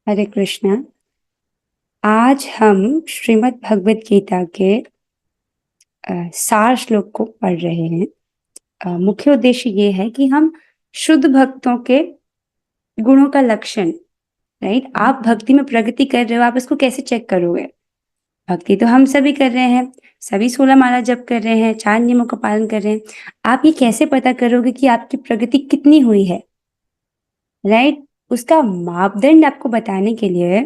हरे कृष्णा। आज हम श्रीमद् भगवत गीता के सार श्लोक को पढ़ रहे हैं। मुख्य उद्देश्य ये है कि हम शुद्ध भक्तों के गुणों का लक्षण, राइट। आप भक्ति में प्रगति कर रहे हो, आप इसको कैसे चेक करोगे? भक्ति तो हम सभी कर रहे हैं, सभी 16 माला जप कर रहे हैं, 4 नियमों का पालन कर रहे हैं। आप ये कैसे पता करोगे कि आपकी प्रगति कितनी हुई है, राइट? उसका मापदंड आपको बताने के लिए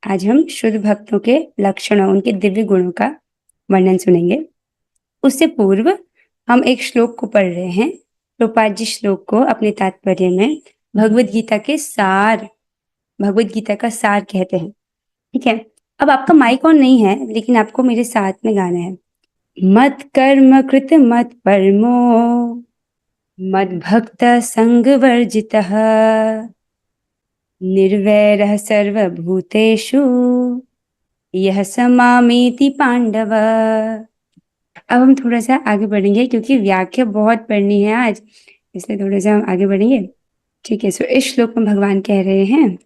आज हम शुद्ध भक्तों के लक्षणों, उनके दिव्य गुणों का वर्णन सुनेंगे। उससे पूर्व हम एक श्लोक को पढ़ रहे हैं। प्रभुपाद जी श्लोक को अपने तात्पर्य में भगवत गीता का सार कहते हैं। ठीक है, अब आपका माइक ऑन नहीं है, लेकिन आपको मेरे साथ में गाना है। मत कर्म कृत मत परमो मद भक्त संग वर्जितः निर्वैरः सर्वभूतेषु यह समामेति पांडव। अब हम थोड़ा सा आगे बढ़ेंगे क्योंकि व्याख्या बहुत पढ़नी है आज, इसलिए थोड़ा सा हम आगे बढ़ेंगे। ठीक है, सो इस श्लोक में भगवान कह रहे हैं,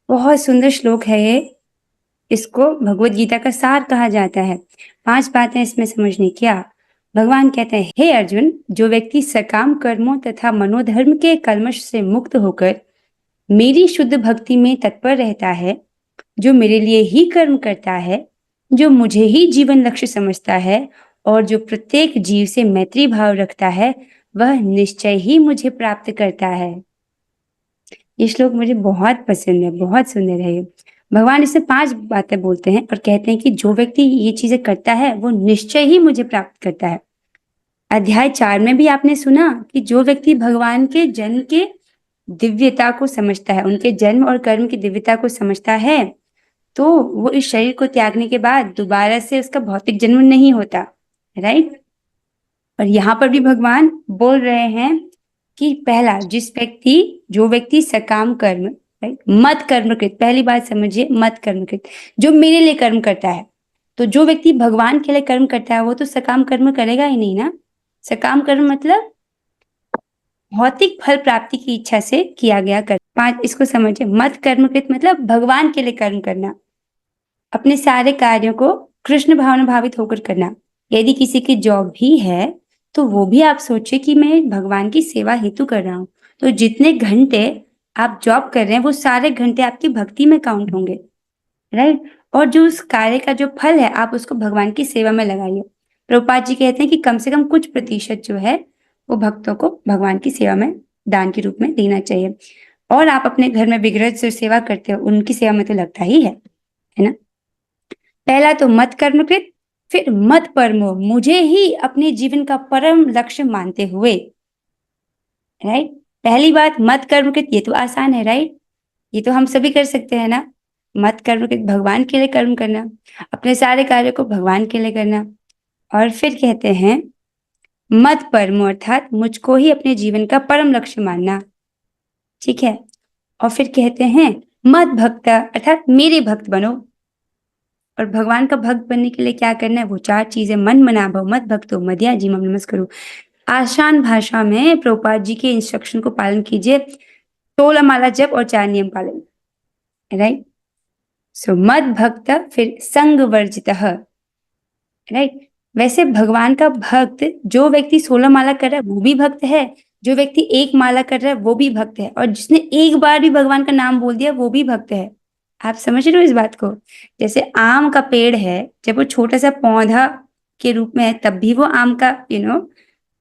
बहुत सुंदर श्लोक है ये, इसको भगवत गीता का सार कहा जाता है। 5 बातें इसमें समझने क्या। भगवान कहते हैं, हे अर्जुन, जो व्यक्ति सकाम कर्मों तथा मनोधर्म के कल्मश से मुक्त होकर मेरी शुद्ध भक्ति में तत्पर रहता है, जो मेरे लिए ही कर्म करता है, जो मुझे ही जीवन लक्ष्य समझता है और जो प्रत्येक जीव से मैत्री भाव रखता है, वह निश्चय ही मुझे प्राप्त करता है। ये श्लोक मुझे बहुत पसंद है, बहुत सुंदर है। भगवान इससे 5 बातें बोलते हैं और कहते हैं कि जो व्यक्ति ये चीजें करता है वो निश्चय ही मुझे प्राप्त करता है। अध्याय 4 में भी आपने सुना कि जो व्यक्ति भगवान के जन्म के दिव्यता को समझता है, उनके जन्म और कर्म की दिव्यता को समझता है, तो वो इस शरीर को त्यागने के बाद दोबारा से उसका भौतिक जन्म नहीं होता, राइट। और यहाँ पर भी भगवान बोल रहे हैं कि पहला, जो व्यक्ति सकाम कर्म, राइट, मत कर्मकृत, पहली बात समझिए, मत कर्मकृत, जो मेरे लिए कर्म करता है। तो जो व्यक्ति भगवान के लिए कर्म करता है वो तो सकाम कर्म करेगा ही नहीं ना। सकाम कर्म मतलब भौतिक फल प्राप्ति की इच्छा से किया गया कर्म। 5 इसको समझिए, मत कर्मकृत मतलब भगवान के लिए कर्म करना, अपने सारे कार्यों को कृष्ण भावना भावित होकर करना। यदि किसी की जॉब भी है तो वो भी आप सोचिए कि मैं भगवान की सेवा हेतु कर रहा हूँ, तो जितने घंटे आप जॉब कर रहे हैं वो सारे घंटे आपकी भक्ति में काउंट होंगे, राइट। और जो उस कार्य का जो फल है आप उसको भगवान की सेवा में लगाइए। प्रभुपाद जी कहते हैं कि कम से कम कुछ प्रतिशत जो है वो भक्तों को भगवान की सेवा में दान के रूप में देना चाहिए। और आप अपने घर में विग्रह जो सेवा करते हो उनकी सेवा में तो लगता ही है ना। पहला तो मत कर्मकृत, फिर मत परमो, मुझे ही अपने जीवन का परम लक्ष्य मानते हुए, राइट। पहली बात मत कर्मकृत, ये तो आसान है, राइट, ये तो हम सभी कर सकते हैं ना। मत कर्मकृत, भगवान के लिए कर्म करना, अपने सारे कार्यों को भगवान के लिए करना। और फिर कहते हैं मत परमो, अर्थात मुझको ही अपने जीवन का परम लक्ष्य मानना, ठीक है। और फिर कहते हैं मत भक्त, अर्थात मेरे भक्त बनो। और भगवान का भक्त बनने के लिए क्या करना है, वो 4 चीजें, मन मना भव मत भक्तो मदया जीमम नमस्करो। आसान भाषा में प्रभुपाद जी के इंस्ट्रक्शन को पालन कीजिए, 16 माला जप और 4 नियम पालन, राइट। सो मत भक्त, फिर संग वर्जित, राइट। वैसे भगवान का भक्त, जो व्यक्ति 16 माला कर रहा है वो भी भक्त है, जो व्यक्ति 1 माला कर रहा है वो भी भक्त है, और जिसने एक बार भी भगवान का नाम बोल दिया वो भी भक्त है। आप समझ रहे हो इस बात को? जैसे आम का पेड़ है, जब वो छोटा सा पौधा के रूप में है तब भी वो आम का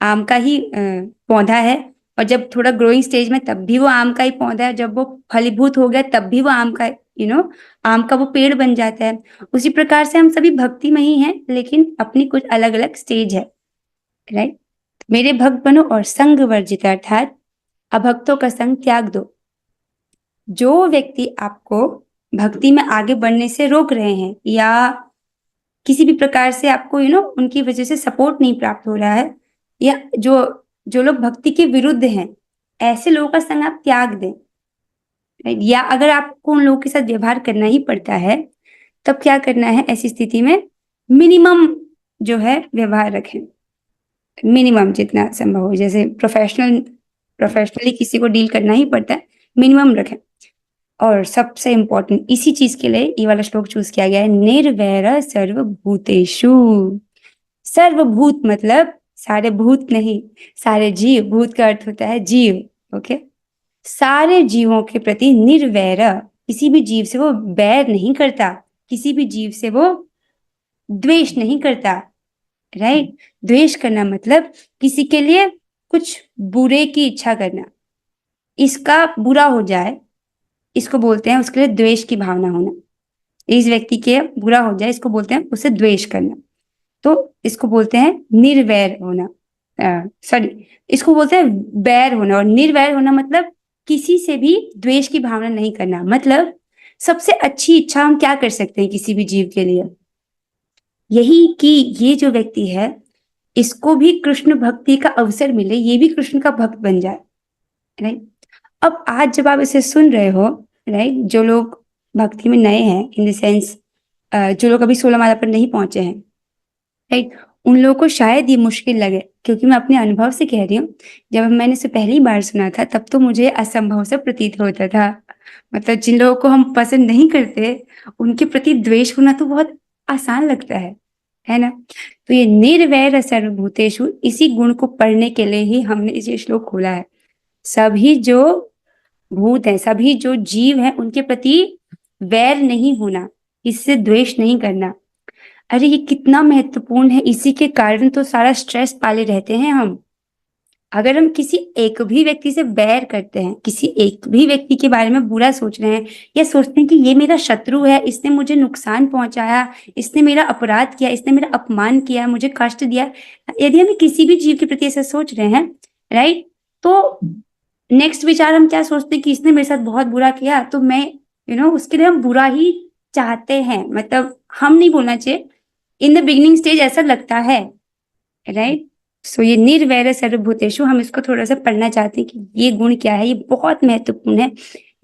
आम का ही पौधा है, और जब थोड़ा ग्रोइंग स्टेज में तब भी वो आम का ही पौधा है, जब वो फलीभूत हो गया तब भी वो आम का आम का वो पेड़ बन जाता है। उसी प्रकार से हम सभी भक्ति में ही हैं, लेकिन अपनी कुछ अलग अलग स्टेज है, राइट। मेरे भक्त बनो और संग वर्जित, अर्थात अभक्तों का संग त्याग दो। जो व्यक्ति आपको भक्ति में आगे बढ़ने से रोक रहे हैं या किसी भी प्रकार से आपको उनकी वजह से सपोर्ट नहीं प्राप्त हो रहा है, या जो जो लोग भक्ति के विरुद्ध हैं, ऐसे लोगों का संग आप त्याग दें, राइट। या अगर आपको उन लोगों के साथ व्यवहार करना ही पड़ता है तब क्या करना है, ऐसी स्थिति में मिनिमम जो है व्यवहार रखें, मिनिमम जितना संभव हो। जैसे प्रोफेशनली किसी को डील करना ही पड़ता है, मिनिमम रखें। और सबसे इंपॉर्टेंट इसी चीज के लिए ये वाला श्लोक चूज किया गया है, निर्वैर सर्वभूतेषु। सर्वभूत मतलब सारे भूत नहीं, सारे जीव। भूत का अर्थ होता है जीव। ओके, सारे जीवों के प्रति निर्वैर, किसी भी जीव से वो बैर नहीं करता, किसी भी जीव से वो द्वेष नहीं करता। राइट, द्वेष करना मतलब किसी के लिए कुछ बुरे की इच्छा करना, इसका बुरा हो जाए इसको बोलते हैं उसके लिए द्वेष की भावना होना। इस व्यक्ति के बुरा हो जाए इसको बोलते हैं उसे द्वेष करना। तो इसको बोलते हैं निर्वैर होना, सॉरी, इसको बोलते हैं बैर होना। और निर्वैर होना मतलब किसी से भी द्वेष की भावना नहीं करना। मतलब सबसे अच्छी इच्छा हम क्या कर सकते हैं किसी भी जीव के लिए, यही कि ये जो व्यक्ति है इसको भी कृष्ण भक्ति का अवसर मिले, ये भी कृष्ण का भक्त बन जाए। राइट, अब आज जब आप इसे सुन रहे हो, राइट, जो लोग भक्ति में नए हैं, इन द सेंस जो लोग अभी 16 माला पर नहीं पहुंचे हैं, राइट, उन लोगों को शायद ये मुश्किल लगे, क्योंकि मैं अपने अनुभव से कह रही हूँ। जब मैंने इसे पहली बार सुना था तब तो मुझे असंभव सा प्रतीत होता था। मतलब जिन लोगों को हम पसंद नहीं करते उनके प्रति द्वेष होना तो बहुत आसान लगता है ना। तो ये निर्वैर सर्वभूतेषु, इसी गुण को पढ़ने के लिए ही हमने इसे श्लोक खोला है। सभी जो भूत है, सभी जो जीव है, उनके प्रति वैर नहीं होना, इससे द्वेष नहीं करना। अरे ये कितना महत्वपूर्ण है, इसी के कारण तो सारा स्ट्रेस पाले रहते हैं हम। अगर हम किसी एक भी व्यक्ति से बैर करते हैं, किसी एक भी व्यक्ति के बारे में बुरा सोच रहे हैं, या सोचते हैं कि ये मेरा शत्रु है, इसने मुझे नुकसान पहुंचाया, इसने मेरा अपराध किया, इसने मेरा अपमान किया, मुझे कष्ट दिया, यदि हम किसी भी जीव के प्रति ऐसा सोच रहे हैं, राइट, तो नेक्स्ट विचार हम क्या सोचते हैं कि इसने मेरे साथ बहुत बुरा किया तो मैं उसके लिए हम बुरा ही चाहते हैं। मतलब हम नहीं बोलना चाहिए, इन द बिगिनिंग स्टेज ऐसा लगता है। राइट, सो ये निर्वैर सर्वभूतेषु, हम इसको थोड़ा सा पढ़ना चाहते हैं कि ये गुण क्या है, ये बहुत महत्वपूर्ण है।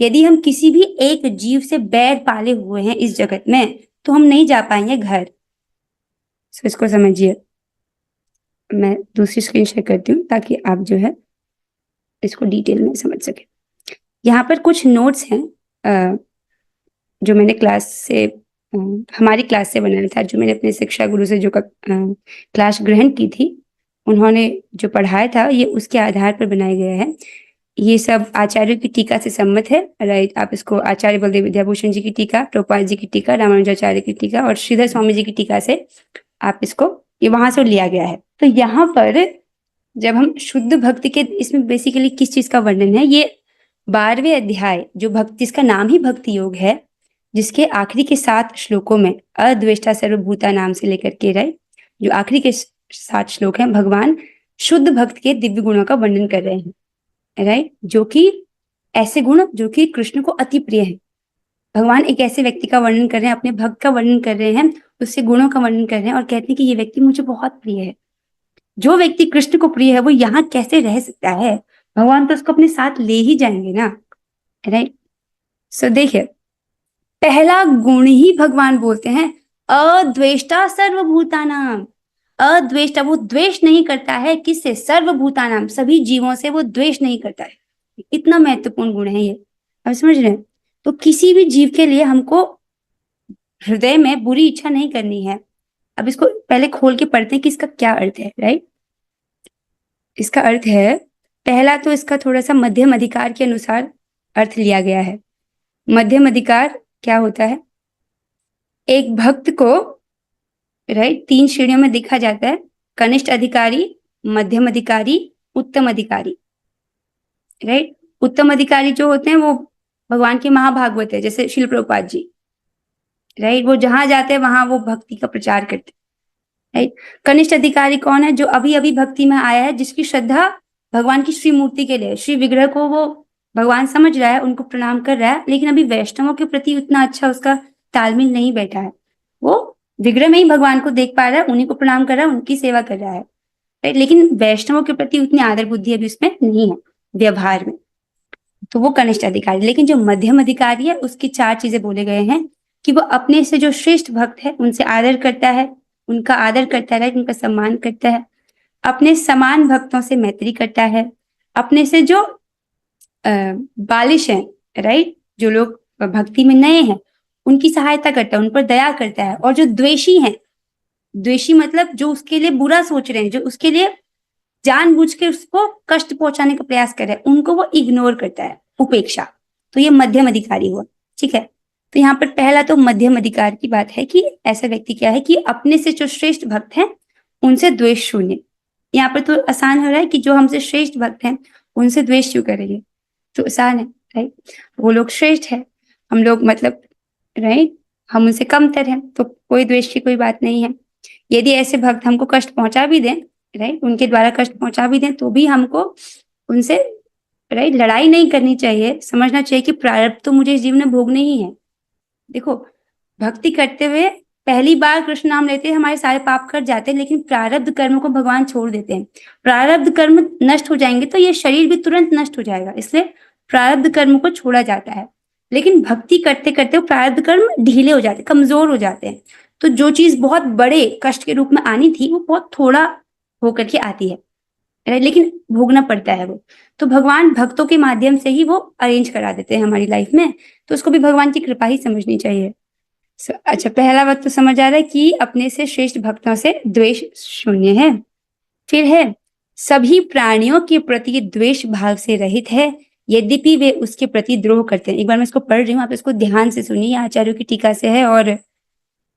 यदि हम किसी भी एक जीव से बैर पाले हुए हैं इस जगत में तो हम नहीं जा पाएंगे घर। सो इसको समझिए। मैं दूसरी स्क्रीन शेयर करती हूँ ताकि आप जो है इसको डिटेल में समझ सके। यहाँ पर कुछ नोट्स हैं जो मैंने हमारी क्लास से बनाया था, जो मैंने अपने शिक्षा गुरु से जो क्लास ग्रहण की थी, उन्होंने जो पढ़ाया था ये उसके आधार पर बनाया गया है। ये सब आचार्यों की टीका से सम्मत है। राइट, आप इसको आचार्य बलदेव विद्याभूषण जी की टीका, प्रभुपाद जी की टीका, रामानुजाचार्य की टीका और श्रीधर स्वामी जी की टीका से आप इसको, ये वहां से लिया गया है। तो यहाँ पर जब हम शुद्ध भक्ति के, इसमें बेसिकली किस चीज का वर्णन है, ये 12वें अध्याय जो भक्ति, जिसका नाम ही भक्ति योग है, जिसके आखिरी के 7 श्लोकों में अद्वेष्टा सर्वभूता नाम से लेकर के, राइट, जो आखिरी के 7 श्लोक हैं, भगवान शुद्ध भक्त के दिव्य गुणों का वर्णन कर रहे हैं। राइट, जो कि ऐसे गुण जो कि कृष्ण को अति प्रिय है। भगवान एक ऐसे व्यक्ति का वर्णन कर रहे हैं, अपने भक्त का वर्णन कर रहे हैं, उसके गुणों का वर्णन कर रहे हैं और कहते हैं कि ये व्यक्ति मुझे बहुत प्रिय है। जो व्यक्ति कृष्ण को प्रिय है वो यहाँ कैसे रह सकता है, भगवान तो उसको अपने साथ ले ही जाएंगे ना। राइट, सो देखिए, पहला गुण ही भगवान बोलते हैं अद्वेष्टा सर्वभूतानाम। अद्वेष्टा, वो द्वेष नहीं करता है किससे, सर्वभूतानाम, सभी जीवों से वो द्वेष नहीं करता है। इतना महत्वपूर्ण गुण है ये, आप समझ रहे हैं। तो किसी भी जीव के लिए हमको हृदय में बुरी इच्छा नहीं करनी है। अब इसको पहले खोल के पढ़ते हैं कि इसका क्या अर्थ है। राइट, इसका अर्थ है, पहला तो इसका थोड़ा सा मध्यम अधिकार के अनुसार अर्थ लिया गया है। मध्यम अधिकार क्या होता है, एक भक्त को, राइट, 3 श्रेणियों में देखा जाता है, कनिष्ठ अधिकारी, मध्यम अधिकारी, उत्तम अधिकारी। राइट, उत्तम अधिकारी जो होते हैं वो भगवान के महाभागवत है, जैसे शिल प्रभुपाद जी। राइट, वो जहां जाते हैं वहां वो भक्ति का प्रचार करते हैं। राइट, कनिष्ठ अधिकारी कौन है, जो अभी अभी भक्ति में आया है, जिसकी श्रद्धा भगवान की श्री मूर्ति के लिए, श्री विग्रह को वो भगवान समझ रहा है, उनको प्रणाम कर रहा है, लेकिन अभी वैष्णवों के प्रति उतना अच्छा उसका तालमेल नहीं बैठा है। वो विग्रह में ही भगवान को देख पा रहा है, उन्हीं को प्रणाम कर रहा है, उनकी सेवा कर रहा है। राइट, लेकिन वैष्णवों के प्रति उतनी आदर बुद्धि अभी उसमें नहीं है व्यवहार में, तो वो कनिष्ठ अधिकारी। लेकिन जो मध्यम अधिकारी है उसकी 4 चीजें बोले गए हैं कि वो अपने से जो श्रेष्ठ भक्त है उनसे आदर करता है, उनका आदर करता है, उनका सम्मान करता है, अपने समान भक्तों से मैत्री करता है, अपने से जो बालिश हैं, राइट, जो लोग भक्ति में नए हैं उनकी सहायता करता है, उन पर दया करता है। और जो द्वेषी हैं, द्वेषी मतलब जो उसके लिए बुरा सोच रहे हैं, जो उसके लिए जानबूझ के उसको कष्ट पहुंचाने का प्रयास कर रहे हैं, उनको वो इग्नोर करता है, उपेक्षा। तो ये मध्यम अधिकारी हुआ। ठीक है, तो यहाँ पर पहला तो मध्यम अधिकार की बात है कि ऐसा व्यक्ति क्या है कि अपने से जो श्रेष्ठ भक्त हैं उनसे द्वेष शून्य। यहाँ पर तो आसान हो रहा है कि जो हमसे श्रेष्ठ भक्त हैं उनसे द्वेष क्यों करेंगे, तो आसान है, राइट। वो लोग श्रेष्ठ है, हम लोग मतलब, राइट, हम उनसे कमतर हैं, तो कोई द्वेष की कोई बात नहीं है। यदि ऐसे भक्त हमको कष्ट पहुंचा भी दें, राइट, उनके द्वारा कष्ट पहुंचा भी दें, तो भी हमको उनसे, राइट, लड़ाई नहीं करनी चाहिए। समझना चाहिए कि प्रारब्ध तो मुझे इस जीवन में भोगने ही है। देखो, भक्ति करते हुए पहली बार कृष्ण नाम लेते हैं हमारे सारे पाप कट जाते हैं, लेकिन प्रारब्ध कर्म को भगवान छोड़ देते हैं। प्रारब्ध कर्म नष्ट हो जाएंगे तो ये शरीर भी तुरंत नष्ट हो जाएगा, इसलिए प्रारब्ध कर्म को छोड़ा जाता है। लेकिन भक्ति करते करते वो प्रारब्ध कर्म ढीले हो जाते, कमजोर हो जाते हैं। तो जो चीज बहुत बड़े कष्ट के रूप में आनी थी वो बहुत थोड़ा होकर के आती है, लेकिन भोगना पड़ता है वो। तो भगवान भक्तों के माध्यम से ही वो अरेंज करा देते हैं हमारी लाइफ में, तो उसको भी भगवान की कृपा ही समझनी चाहिए। अच्छा, पहला बात तो समझ आ रहा है कि अपने से श्रेष्ठ भक्तों से द्वेष शून्य है। फिर है, सभी प्राणियों के प्रति द्वेष भाव से रहित है, यद्यपि वे उसके प्रति द्रोह करते हैं। एक बार मैं इसको पढ़ रही हूँ, आप इसको ध्यान से सुनिए, आचार्यों की टीका से है। और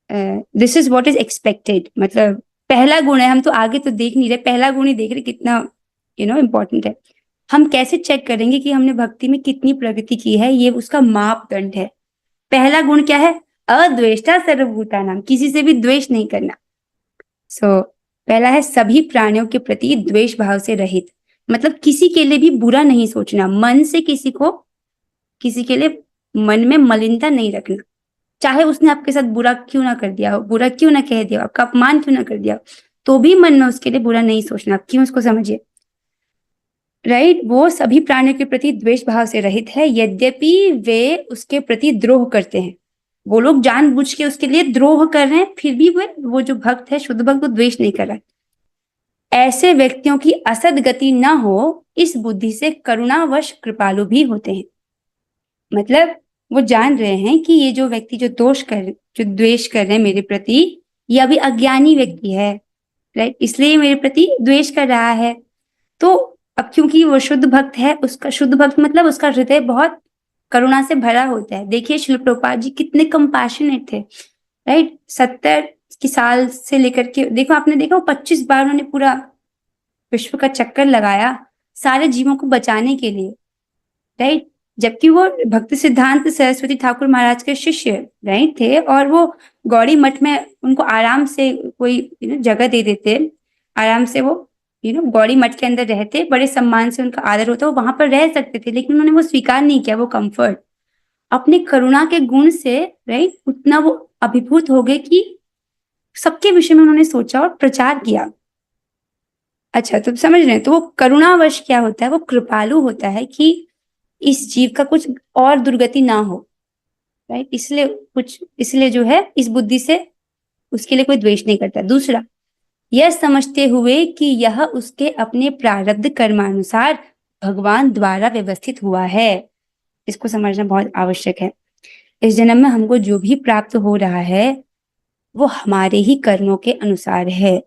this is what is expected, मतलब पहला गुण है, हम तो आगे तो देख नहीं रहे, पहला गुण ही देख रहे, कितना इम्पोर्टेंट है। हम कैसे चेक करेंगे कि हमने भक्ति में कितनी प्रगति की है, ये उसका मापदंड है। पहला गुण क्या है? अद्वेष्टा सर्वभूता नाम, किसी से भी द्वेष नहीं करना। पहला है सभी प्राणियों के प्रति द्वेष भाव से रहित, मतलब किसी के लिए भी बुरा नहीं सोचना, मन से किसी के लिए मन में मलिनता नहीं रखना। चाहे उसने आपके साथ बुरा क्यों ना कर दिया हो, बुरा क्यों ना कह दिया, आपका अपमान क्यों ना कर दिया, तो भी मन में उसके लिए बुरा नहीं सोचना। क्यों, उसको समझिए, राइट। वो सभी प्राणियों के प्रति द्वेष भाव से रहित है, यद्यपि वे उसके प्रति द्रोह करते हैं। वो लोग जानबूझ के उसके लिए द्रोह कर रहे हैं, फिर भी वो जो भक्त है, शुद्ध भक्त, वो द्वेष नहीं कर रहा है। ऐसे व्यक्तियों की असद गति न हो, इस बुद्धि से करुणावश कृपालु भी होते हैं। मतलब वो जान रहे हैं कि ये जो व्यक्ति जो द्वेष कर रहे हैं मेरे प्रति, ये अभी अज्ञानी व्यक्ति है, राइट, इसलिए मेरे प्रति द्वेष कर रहा है। तो अब क्योंकि वो शुद्ध भक्त है, उसका शुद्ध भक्त मतलब उसका हृदय बहुत करुणा से भरा होता है। देखिए श्रील प्रभुपाद जी कितने कंपैशनेट थे, राइट। 70 की साल से लेकर के देखो, आपने देखा 25 बार उन्होंने पूरा विश्व का चक्कर लगाया सारे जीवों को बचाने के लिए, राइट। जबकि वो भक्ति सिद्धांत सरस्वती ठाकुर महाराज के शिष्य, राइट, थे। और वो गौड़ी मठ में उनको आराम से कोई जगह दे देते, आराम से वो गौड़ी मठ के अंदर रहते, बड़े सम्मान से उनका आदर होता, वो वहां पर रह सकते थे, लेकिन उन्होंने वो स्वीकार नहीं किया, वो कंफर्ट। अपने करुणा के गुण से, राइट, उतना वो अभिभूत हो गए कि सबके विषय में उन्होंने सोचा और प्रचार किया। अच्छा, तो समझ रहे हैं, तो वो करुणावश क्या होता है, वो कृपालु होता है कि इस जीव का कुछ और दुर्गति ना हो, राइट। इसलिए जो है इस बुद्धि से उसके लिए कोई द्वेष नहीं करता। दूसरा, यह समझते हुए कि यह उसके अपने प्रारब्ध कर्मानुसार भगवान द्वारा व्यवस्थित हुआ है। इसको समझना बहुत आवश्यक है। इस जन्म में हमको जो भी प्राप्त हो रहा है वो हमारे ही कर्मों के अनुसार है।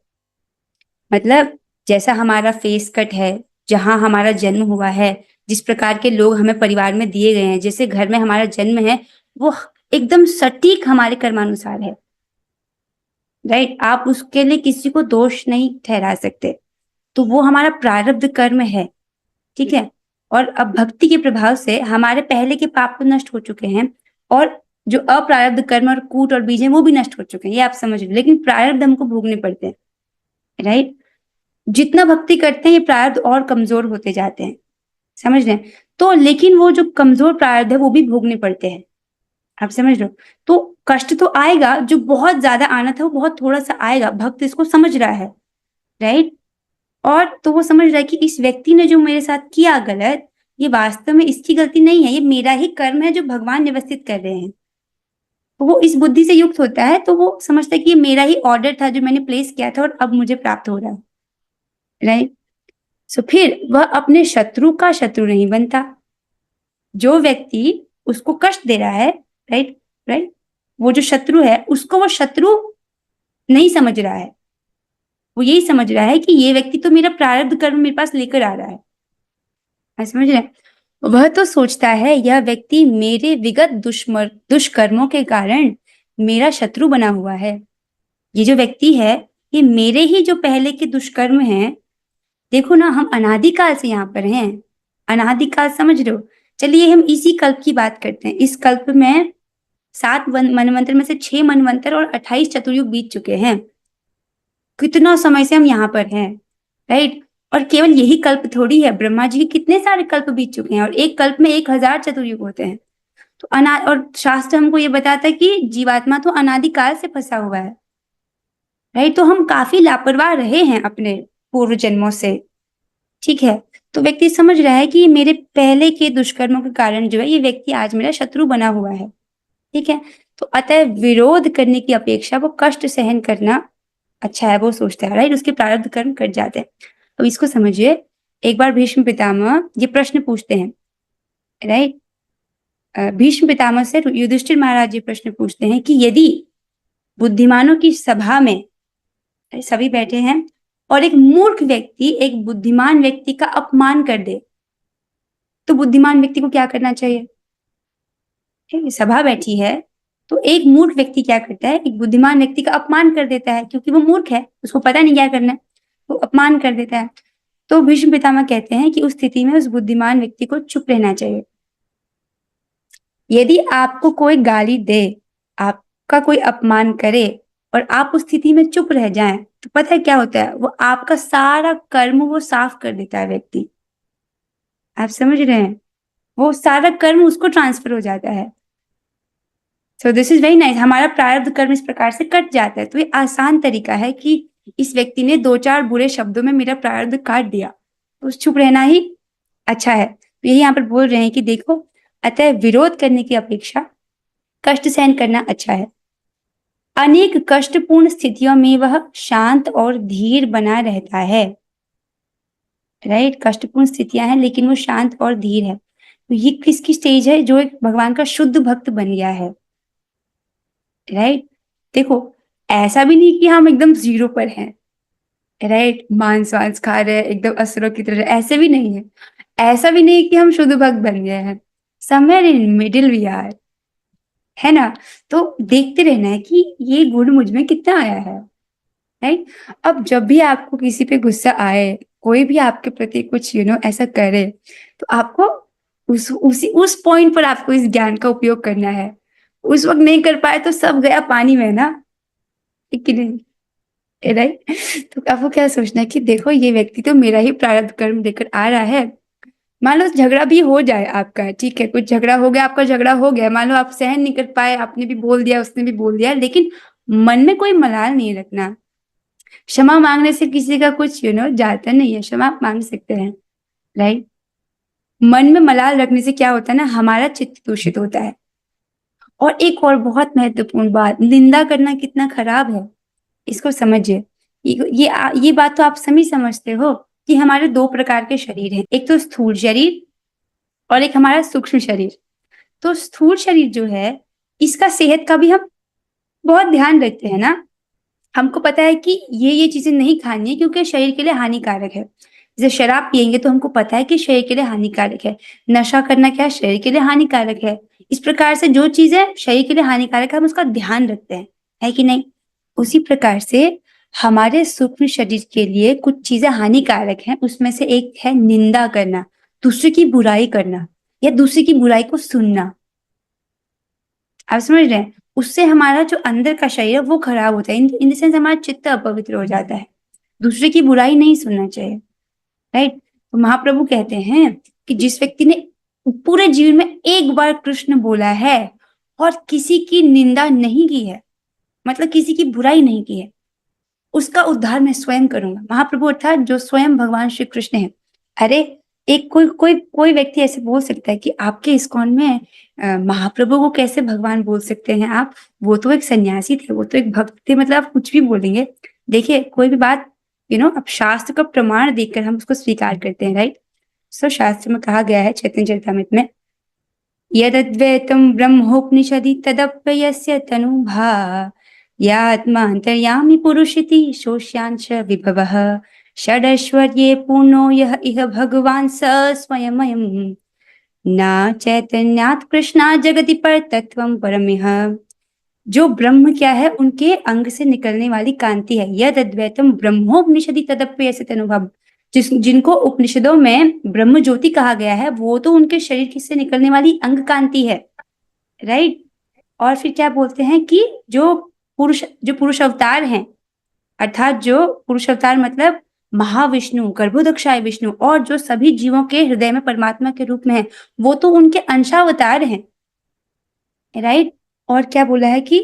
मतलब जैसा हमारा फेस कट है, जहां हमारा जन्म हुआ है, जिस प्रकार के लोग हमें परिवार में दिए गए हैं, जैसे घर में हमारा जन्म है, वो एकदम सटीक हमारे कर्मानुसार है, राइट। आप उसके लिए किसी को दोष नहीं ठहरा सकते, तो वो हमारा प्रारब्ध कर्म है, ठीक है। और अब भक्ति के प्रभाव से हमारे पहले के पाप तो नष्ट हो चुके हैं, और जो अप्रारब्ध कर्म और कूट और बीज है वो भी नष्ट हो चुके हैं, ये आप समझ लो। लेकिन प्रारब्ध हमको भोगने पड़ते हैं, राइट। जितना भक्ति करते हैं ये प्रारब्ध और कमजोर होते जाते हैं, समझ रहे हैं। तो लेकिन वो जो कमजोर प्रारब्ध है वो भी भोगने पड़ते हैं, आप समझ रहे हो। तो कष्ट तो आएगा, जो बहुत ज्यादा आना था वो बहुत थोड़ा सा आएगा, भक्त इसको समझ रहा है, राइट। और तो वो समझ रहा है कि इस व्यक्ति ने जो मेरे साथ किया गलत, ये वास्तव में इसकी गलती नहीं है, ये मेरा ही कर्म है जो भगवान व्यवस्थित कर रहे हैं। तो वो इस बुद्धि से युक्त होता है, तो वो समझता है कि ये मेरा ही ऑर्डर था जो मैंने प्लेस किया था और अब मुझे प्राप्त हो रहा है, राइट। फिर वह अपने शत्रु का शत्रु नहीं बनता। जो व्यक्ति उसको कष्ट दे रहा है, राइट राइट, वो जो शत्रु है उसको वो शत्रु नहीं समझ रहा है, वो यही समझ रहा है कि ये व्यक्ति तो मेरा प्रारब्ध कर्म मेरे पास लेकर आ रहा है। आप समझ रहे हैं? वह तो सोचता है यह व्यक्ति मेरे विगत दुष्कर्मों के कारण मेरा शत्रु बना हुआ है। ये जो व्यक्ति है ये मेरे ही जो पहले के दुष्कर्म हैं, देखो ना हम अनादिकाल से यहाँ पर हैं, अनादिकाल समझ रहे हो। चलिए हम इसी कल्प की बात करते हैं। इस कल्प में 7 मनवंतर में से 6 मनवंतर और 28 चतुर्युग बीत चुके हैं। कितना समय से हम यहाँ पर हैं, राइट। और केवल यही कल्प थोड़ी है, ब्रह्मा जी के कितने सारे कल्प बीत चुके हैं और एक कल्प में 1000 चतुर्युग होते हैं। तो और शास्त्र हमको ये बताता है कि जीवात्मा तो अनादिकाल से फंसा हुआ है, राइट। तो हम काफी लापरवाह रहे हैं अपने पूर्व जन्मों से, ठीक है। तो व्यक्ति समझ रहा है कि मेरे पहले के दुष्कर्मों के कारण जो है ये व्यक्ति आज मेरा शत्रु बना हुआ है, ठीक है। तो अतः विरोध करने की अपेक्षा वो कष्ट सहन करना अच्छा है, वो सोचता है, राइट। उसके प्रारब्ध कर्म कट जाते हैं। अब इसको समझिए, एक बार भीष्म पितामह ये प्रश्न पूछते हैं, राइट। भीष्म पितामह से युधिष्ठिर महाराज ये प्रश्न पूछते हैं कि यदि बुद्धिमानों की सभा में सभी बैठे हैं और एक मूर्ख व्यक्ति एक बुद्धिमान व्यक्ति का अपमान कर दे, तो बुद्धिमान व्यक्ति को क्या करना चाहिए? सभा बैठी है तो एक मूर्ख व्यक्ति क्या करता है, एक बुद्धिमान व्यक्ति का अपमान कर देता है, क्योंकि वो मूर्ख है, उसको पता नहीं क्या करना है, वो अपमान कर देता है। तो भीष्म पितामह कहते हैं कि उस स्थिति में उस बुद्धिमान व्यक्ति को चुप रहना चाहिए। यदि आपको कोई गाली दे, आपका कोई अपमान करे और आप उस स्थिति में चुप रह जाएं, तो पता है क्या होता है, वो आपका सारा कर्म वो साफ कर देता है व्यक्ति। आप समझ रहे हैं? वो सारा कर्म उसको ट्रांसफर हो जाता है। So this is very nice. हमारा प्रारब्ध कर्म इस प्रकार से कट जाता है। तो ये आसान तरीका है कि इस व्यक्ति ने 2-4 बुरे शब्दों में मेरा प्रारब्ध काट दिया, तो चुप रहना ही अच्छा है। तो यही यहाँ पर बोल रहे हैं कि देखो, अतः विरोध करने की अपेक्षा कष्ट सहन करना अच्छा है। अनेक कष्टपूर्ण स्थितियों में वह शांत और धीर बना रहता है, राइट। कष्टपूर्ण स्थितियां हैं लेकिन वो शांत और धीर है। तो ये किसकी स्टेज है? जो एक भगवान का शुद्ध भक्त बन गया है, राइट। देखो, ऐसा भी नहीं कि हम एकदम जीरो पर हैं, राइट, मांस वांस खा रहे हैं एकदम असुरों की तरह, ऐसे भी नहीं है। ऐसा भी नहीं कि हम शुद्ध भक्त बन गए हैं, somewhere in middle we are, है ना। तो देखते रहना है कि ये गुण मुझ में कितना आया है, राइट। अब जब भी आपको किसी पे गुस्सा आए, कोई भी आपके प्रति कुछ ऐसा करे, तो आपको उस पॉइंट पर आपको इस ज्ञान का उपयोग करना है। उस वक्त नहीं कर पाए तो सब गया पानी में ना, ठीक कि नहीं, राइट। तो आपको क्या सोचना है कि देखो ये व्यक्ति तो मेरा ही प्रारब्ध कर्म लेकर आ रहा है। मान लो झगड़ा भी हो जाए आपका, ठीक है, कुछ झगड़ा हो गया, आपका झगड़ा हो गया, मान लो आप सहन नहीं कर पाए, आपने भी बोल दिया उसने भी बोल दिया, लेकिन मन में कोई मलाल नहीं रखना। क्षमा मांगने से किसी का कुछ जाता नहीं है, क्षमा मांग सकते हैं, राइट। मन में मलाल रखने से क्या होता है ना, हमारा चित्त दूषित होता है। और एक और बहुत महत्वपूर्ण बात, निंदा करना कितना खराब है, इसको समझिए। ये बात तो आप सभी समझते हो कि हमारे 2 प्रकार के शरीर हैं, एक तो स्थूल शरीर और एक हमारा सूक्ष्म शरीर। तो स्थूल शरीर जो है, इसका सेहत का भी हम बहुत ध्यान रखते हैं ना। हमको पता है कि ये चीजें नहीं खानी है क्योंकि शरीर के लिए हानिकारक है। जैसे शराब पियेंगे तो हमको पता है कि शरीर के लिए हानिकारक है। नशा करना क्या शरीर के लिए हानिकारक है। इस प्रकार से जो चीजें शरीर के लिए हानिकारक है हम उसका ध्यान रखते हैं, है कि नहीं। उसी प्रकार से हमारे सूक्ष्म शरीर के लिए कुछ चीजें हानिकारक हैं, उसमें से एक है निंदा करना, दूसरे की बुराई करना या दूसरे की बुराई को सुनना। आप समझ रहे हैं? उससे हमारा जो अंदर का शरीर है वो खराब होता है, इन द सेंस हमारा चित्त अपवित्र हो जाता है। दूसरे की बुराई नहीं सुनना चाहिए, राइट। तो महाप्रभु कहते हैं कि जिस व्यक्ति ने पूरे जीवन में एक बार कृष्ण बोला है और किसी की निंदा नहीं की है, मतलब किसी की बुराई नहीं की है, उसका उद्धार मैं स्वयं करूंगा। महाप्रभु अर्थात जो स्वयं भगवान श्री कृष्ण है। अरे एक कोई व्यक्ति ऐसे बोल सकता है कि आपके इस्कॉन में महाप्रभु को कैसे भगवान बोल सकते हैं आप, वो तो एक सन्यासी थे, वो तो एक भक्त थे, मतलब आप कुछ भी बोलेंगे। देखिए कोई भी बात अब शास्त्र का प्रमाण देखकर हम उसको स्वीकार करते हैं, राइट। सो शास्त्र में कहा गया है चैतन्य चरितामृत में यदद्वैतं ब्रह्मोपनिषदि तदप्ययस्य तनुभा यात्मान्तर्यामि पुरुषिति शोष्यांश विभवः षडैश्वर्ये पूर्णो यः इह भगवान् स स्वयमयम् न चैतन्यात् कृष्णात् जगति परतत्त्वं परमिह। जो ब्रह्म क्या है, उनके अंग से निकलने वाली कांति है। यद अद्वैतम ब्रह्मोपनिषदि तदप्ययस्य तनुभव, जिनको उपनिषदों में ब्रह्म ज्योति कहा गया है, वो तो उनके शरीर से निकलने वाली अंग कांति है, राइट। और फिर क्या बोलते हैं कि जो पुरुष अवतार हैं, अर्थात जो पुरुष अवतार मतलब महाविष्णु, गर्भोदक्षाय विष्णु, और जो सभी जीवों के हृदय में परमात्मा के रूप में है, वो तो उनके अंशावतार हैं, राइट। और क्या बोला है कि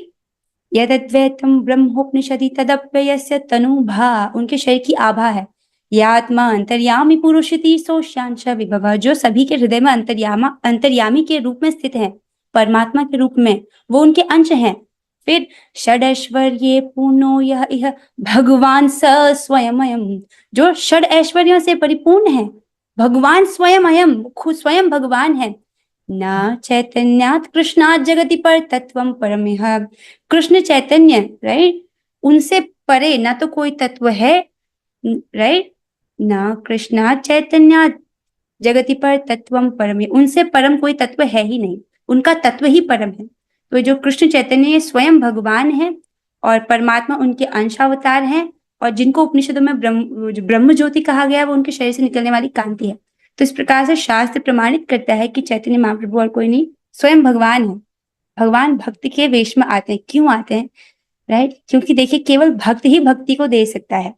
यदद्वैतम ब्रह्मोपनिषदि तदप्ययस्य तनुभा, उनके शरीर की आभा है। यात्मा अंतर्यामी पुरुषति सोष्यांश विभव, जो सभी के हृदय में अंतर्यामी के रूप में स्थित है, परमात्मा के रूप में, वो उनके अंश हैं। फिर षडैश्वर्ये पूर्णो यह इह भगवान स स्वयमयम, जो षड ऐश्वर्यों से परिपूर्ण है, भगवान स्वयं, खुद स्वयं भगवान है। न चैतन्यात् कृष्णात् जगति पर तत्वम परमिह, कृष्ण चैतन्य, राइट, उनसे परे ना तो कोई तत्व है, राइट। न कृष्णात् चैतन्यात् जगति पर तत्वम परम, उनसे परम कोई तत्व है ही नहीं, उनका तत्व ही परम है। तो जो कृष्ण चैतन्य ये स्वयं भगवान है और परमात्मा उनके अंशावतार हैं, और जिनको उपनिषदों में ब्रह्म ज्योति कहा गया है, वो उनके शरीर से निकलने वाली कांति है। तो इस प्रकार से शास्त्र प्रमाणित करता है कि चैतन्य महाप्रभु और कोई नहीं, स्वयं भगवान है। भगवान भक्ति के वेश में आते हैं। क्यों आते हैं, राइट? क्योंकि देखिए, केवल भक्त ही भक्ति को दे सकता है।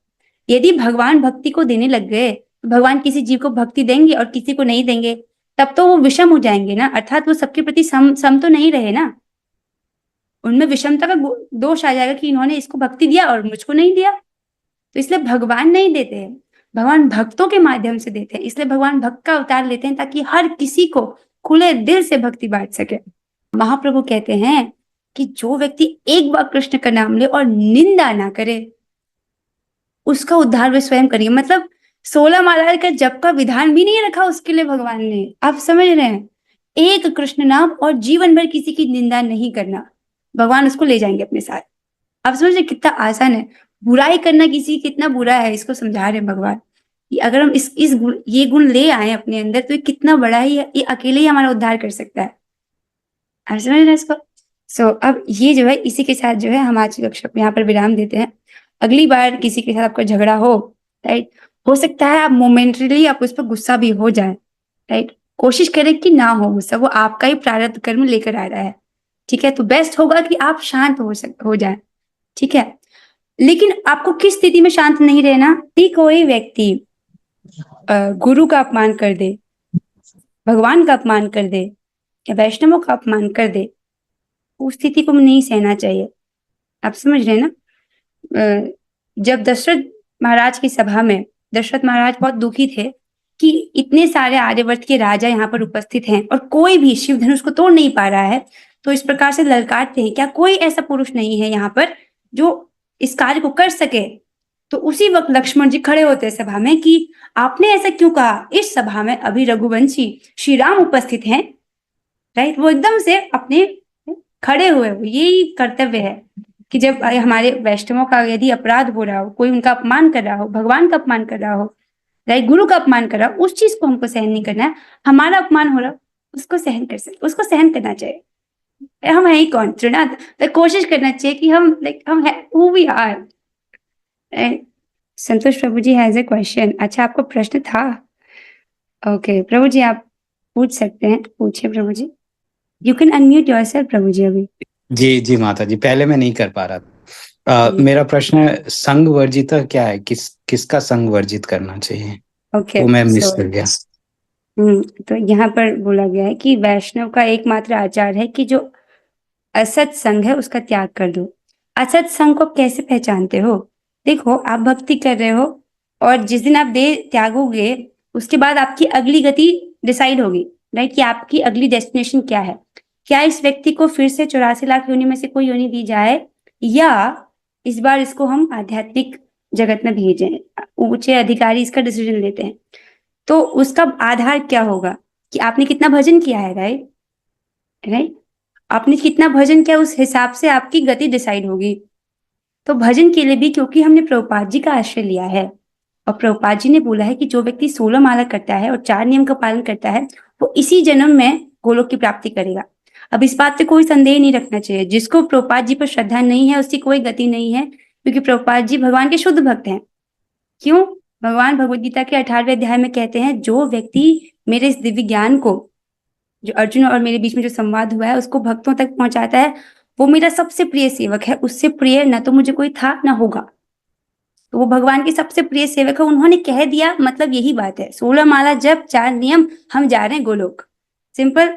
यदि भगवान भक्ति को देने लग गए, तो भगवान किसी जीव को भक्ति देंगे और किसी को नहीं देंगे, तब तो वो विषम हो जाएंगे ना, अर्थात वो सबके प्रति सम तो नहीं रहे ना, उनमें विषमता का दोष आ जाएगा कि इन्होंने इसको भक्ति दिया और मुझको नहीं दिया। तो इसलिए भगवान नहीं देते हैं, भगवान भक्तों के माध्यम से देते हैं। इसलिए भगवान भक्त का अवतार लेते हैं ताकि हर किसी को खुले दिल से भक्ति बांट सके। महाप्रभु कहते हैं कि जो व्यक्ति एक बार कृष्ण का नाम ले और निंदा ना करे, उसका उद्धार वे स्वयं करेंगे। मतलब 16 माला का जप का विधान भी नहीं रखा उसके लिए भगवान ने। आप समझ रहे हैं, एक कृष्ण नाम और जीवन भर किसी की निंदा नहीं करना, भगवान उसको ले जाएंगे अपने साथ। आप समझ रहे कितना आसान है। बुराई करना किसी कितना बुरा है, इसको समझा रहे हैं भगवान कि अगर हम ये गुण ले आए अपने अंदर, तो ये कितना बड़ा ही है, ये अकेले ही हमारा उद्धार कर सकता है। आप समझ रहे हैं इसको। अब ये जो है, इसी के साथ जो है हम आज की कक्षा यहाँ पर विराम देते हैं। अगली बार किसी के साथ आपका झगड़ा हो, राइट, हो सकता है आप मोमेंटरीली आप उस पर गुस्सा भी हो जाए, राइट, कोशिश करें कि ना हो गुस्सा, वो आपका ही प्रारब्ध कर्म लेकर आ रहा है, ठीक है। तो बेस्ट होगा कि आप शांत हो जाए, ठीक है। लेकिन आपको किस स्थिति में शांत नहीं रहना, कि कोई व्यक्ति गुरु का अपमान कर दे, भगवान का अपमान कर दे, या वैष्णवों का अपमान कर दे, उस स्थिति को नहीं सहना चाहिए। आप समझ रहे हैं ना। जब दशरथ महाराज की सभा में दशरथ महाराज बहुत दुखी थे कि इतने सारे आर्यवर्त के राजा यहाँ पर उपस्थित हैं और कोई भी शिव धनुष को तोड़ नहीं पा रहा है, तो इस प्रकार से ललकारते हैं, क्या कोई ऐसा पुरुष नहीं है यहाँ पर जो इस कार्य को कर सके। तो उसी वक्त लक्ष्मण जी खड़े होते हैं सभा में कि आपने ऐसा क्यों कहा, इस सभा में अभी रघुवंशी श्री राम उपस्थित हैं, राइट। वो एकदम से अपने खड़े हुए, यही कर्तव्य है कि जब हमारे वैष्णवों का यदि अपराध हो रहा हो, कोई उनका अपमान कर रहा हो, भगवान का अपमान कर रहा हो, राइट, गुरु का अपमान कर रहा हो, उस चीज को हमको सहन नहीं करना है। हमारा अपमान हो रहा हो, उसको सहन कर सकते, उसको सहन करना चाहिए। हम है ही कौन, त्रिनाथ, तो कोशिश करना चाहिए कि हम हम है who we are. Santosh Prabhu ji has a question. अच्छा, आपको प्रश्न था? ओके प्रभु जी, आप पूछ सकते हैं, पूछिए प्रभु जी। यू कैन अनम्यूट योरसेल्फ प्रभु जी अभी। जी जी माता जी, पहले मैं नहीं कर पा रहा था। मेरा प्रश्न है, संग वर्जिता क्या है, किसका संग वर्जित करना चाहिए? ओके, वो मैं मिस कर गया। तो यहाँ पर बोला गया है कि वैष्णव का एकमात्र आचार है कि जो असत संग है उसका त्याग कर दो। असत संग को कैसे पहचानते हो? देखो, आप भक्ति कर रहे हो और जिस दिन आप देह त्यागोगे, उसके बाद आपकी अगली गति डिसाइड होगी, राइट, कि आपकी अगली डेस्टिनेशन क्या है। क्या इस व्यक्ति को फिर से 84 लाख योनि में से कोई योनि दी जाए, या इस बार इसको हम आध्यात्मिक जगत में भेजें? ऊंचे अधिकारी इसका डिसीजन लेते हैं। तो उसका आधार क्या होगा कि आपने कितना भजन किया है, राइट। राइट? आपने कितना भजन किया उस हिसाब से आपकी गति डिसाइड होगी। तो भजन के लिए भी क्योंकि हमने प्रभुपाद जी का आश्रय लिया है और प्रभुपाद जी ने बोला है कि जो व्यक्ति 16 माला करता है और 4 नियम का पालन करता है वो इसी जन्म में गोलोक की प्राप्ति करेगा। अब इस बात पे कोई संदेह नहीं रखना चाहिए। जिसको प्रभुपाद जी पर श्रद्धा नहीं है उसकी कोई गति नहीं है, क्योंकि प्रभुपाद जी भगवान के शुद्ध भक्त हैं। क्यों? भगवान भगवद गीता के 18वें अध्याय में कहते हैं, जो व्यक्ति मेरे इस दिव्य ज्ञान को, जो अर्जुन और मेरे बीच में जो संवाद हुआ है उसको भक्तों तक पहुंचाता है, वो मेरा सबसे प्रिय सेवक है। उससे प्रिय ना तो मुझे कोई था ना होगा। तो वो भगवान के सबसे प्रिय सेवक है। उन्होंने कह दिया, मतलब यही बात है। 16 माला जब 4 नियम, हम जा रहे हैं गोलोक। सिंपल।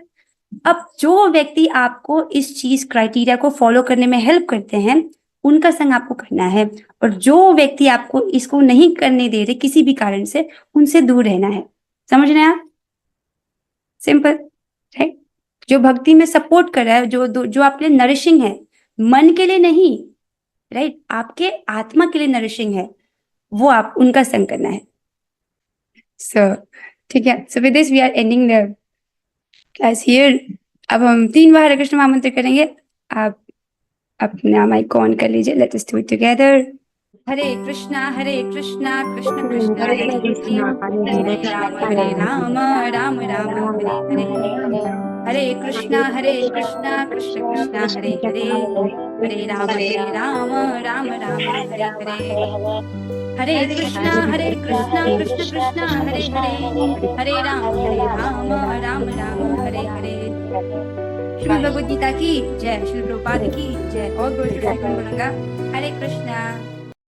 अब जो व्यक्ति आपको इस चीज क्राइटेरिया को फॉलो करने में हेल्प करते हैं उनका संग आपको करना है, और जो व्यक्ति आपको इसको नहीं करने दे रहे किसी भी कारण से, उनसे दूर रहना है। समझ रहे हैं आप? Simple, right? जो भक्ति में सपोर्ट कर रहा है, जो आपके लिए नरिशिंग है, मन के लिए नहीं, राइट, आपके आत्मा के लिए नरिशिंग है, वो आप उनका संग करना है। सो ठीक है, so with this we are ending the class here. अब हम 3 बार हरे कृष्ण महामंत्र करेंगे। आप अपना माइक ऑन कर लीजिए। Let's do it together. Hare Krishna Krishna Krishna Hare Hare Hare Ram Ram Ram Hare Hare. Hare Krishna Krishna Krishna Hare Hare Hare Ram Ram Ram Hare Hare. Hare Krishna Krishna Krishna Hare Hare Hare Ram Ram Ram Hare Hare. Shrimad Bhagavad Gita की जय, श्री प्रभुपाद की जय। और बोलो श्री कृष्ण। हरे कृष्णा।